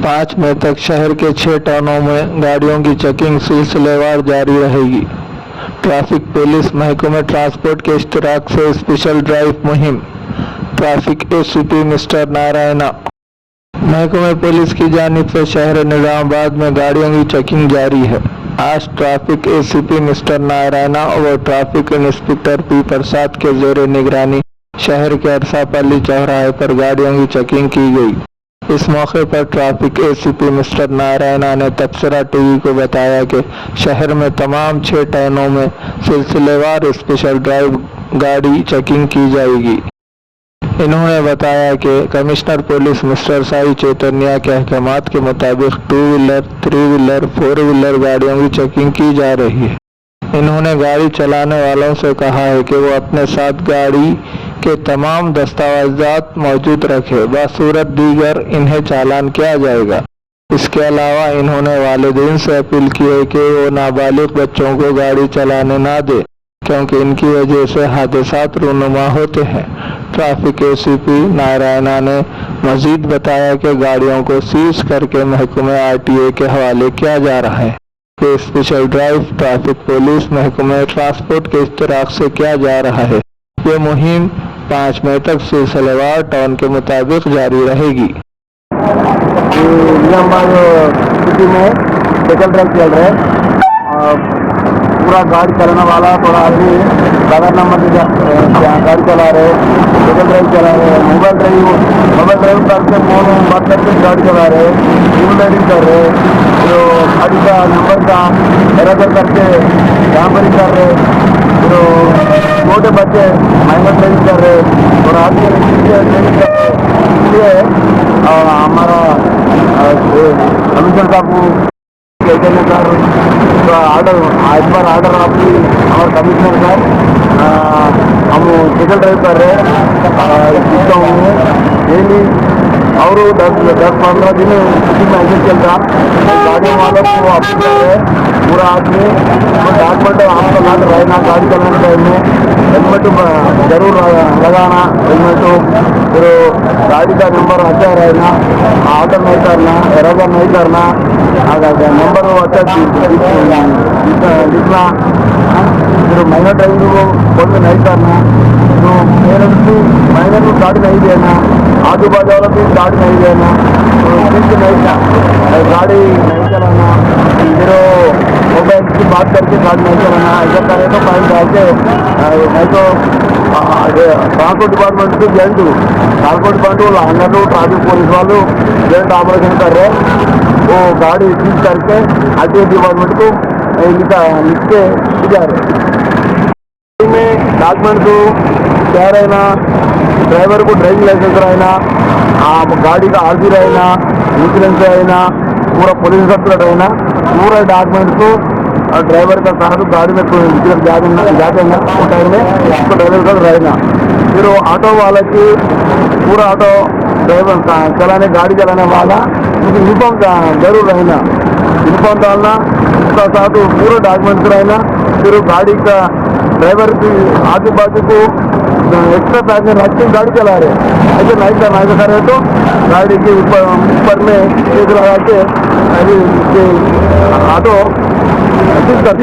5 मई तक शहर के 6 टाउनों में गाड़ियों की चेकिंग सिलसिलेवार जारी रहेगी। ट्रैफिक पुलिस महकमे ट्रांसपोर्ट के इश्तराक से स्पेशल ड्राइव मुहिम। Traffic ACP mister Narayana. महकमे पुलिस की जानिब से शहर निजामाबाद में गाड़ियों की चेकिंग जारी है। आज ट्रैफिक एसीपी मिस्टर नारायणा और ट्रैफिक इंस्पेक्टर पी प्रसाद के जेर निगरानी शहर के अरसापल्ली चौराहे पर गाड़ियों की चेकिंग की गई। इस मौके पर ट्रैफिक एसीपी मिस्टर नारायणा ने तबसरा टीवी को बताया कि शहर में तमाम 6 टाउनों में सिलसिलेवार स्पेशल ड्राइव गाड़ी चेकिंग की जाएगी। इन्होंने बताया कि कमिश्नर पुलिस मिस्टर साई चैतन्य के अहकामात के मुताबिक 2 व्हीलर, 3 व्हीलर, 4 व्हीलर गाड़ियों की चेकिंग की जा रही है। इन्होंने गाड़ी चलाने वालों से कहा है कि वो अपने साथ गाड़ी के तमाम दस्तावेजात मौजूद रखें, बसूरत दीगर इन्हें चालान किया जाएगा। इसके अलावा इन्होंने वालिदैन से अपील की है कि वो नाबालिग बच्चों को गाड़ी चलाने ना दे, क्योंकि इनकी वजह से हादसात रूनुमा होते हैं। ट्रैफिक एसीपी नारायणा ने मजीद बताया कि गाड़ियों को सीज करके महकमे आरटीए के हवाले किया जा रहा है। ये स्पेशल ड्राइव ट्रैफिक पुलिस महकमे ट्रांसपोर्ट के इश्तराक से किया जा रहा है। ये मुहिम 5 मई तक सिलसिलेवार टाउन के मुताबिक जारी रहेगी। सिटी में स्पेशल ड्राइव चल रहा है। पूरा गाड़ी चलाने वाला थोड़ा आदमी बगैर नंबर से गाड़ी चला रहे, स्पेशल ड्राइव चला रहे, मोबाइल ड्राइव करके फोन बात करके गाड़ी चला रहे, ड्रिंक राइडिंग कर रहे, जो गाड़ी का नंबर का इरेजर करके जामबरी कर रहे, जो छोटे बच्चे माइनर ड्राइविंग कर रहे और आदमी ड्राइविंग कर रहे। इसलिए हमारा कमिश्नर साहब सर आर्डर आज बार आर्डर आपकी हमारे कमिश्नर सर हम स्पेशल ड्राइव कर रहे हैं डेली और 10-15 दिन किसी में ऐसे चलता गाड़ी वालों को अपील कर रहे हैं। पूरा आदमी डॉक्यूमेंट आपका लाग रहना गाड़ी चलाने टाइम में हेलमेट जरूर लगाना, हेलमेट फिर गाड़ी का नंबर अच्छा रहना, ऑर्डर नहीं करना, एरर नहीं करना, नंबर अच्छा लिखना, फिर माइनर ड्राइविंग को बंद नहीं करना, तो पेरेंट्स को माइनर को गाड़ी नहीं देना, आजू बाजू वालों की गाड़ी नहीं देना, तो नहीं गाड़ी नहीं चलाना, फिर मोबाइल की बात करके गाड़ी नहीं चलाना। ऐसा करे तो फाइन डालते नहीं तो ट्रांसपोर्ट डिपार्टमेंट से जॉइंट ट्रांसपोर्ट डिपार्टमेंट अंदर ट्रैफिक पुलिस वालों जॉइंट ऑपरेशन कर रहे हैं। वो गाड़ी सीज करके आरटीओ डिपार्टमेंट को लिख के जा रहे में डॉक्यूमेंट को क्या रहना, ड्राइवर को ड्राइविंग लाइसेंस रहना, गाड़ी का आरसी रहना, इंश्योरेंस रहना, पूरा पुलिस सर्टिफिकेट रहना, पूरा डॉक्यूमेंट को ड्राइवर का सारा गाड़ी में जाते हैं वो टाइम में उसको ड्राइवर का रहना। फिर वो ऑटो वाला की पूरा ऑटो ड्राइवर चलाने गाड़ी चलाने वाला यूनिफॉर्म जरूर रहना, यूनिफॉर्म डालना, उसका साथ पूरा डॉक्यूमेंट्स रहना। फिर गाड़ी का ड्राइवर की आजू बाजू को एक्स्ट्रा पैसेंजर रख के गाड़ी चला रहे, ऐसे नहीं करना। ऐसा करे तो गाड़ी के ऊपर में एक लगा के ऑटो कर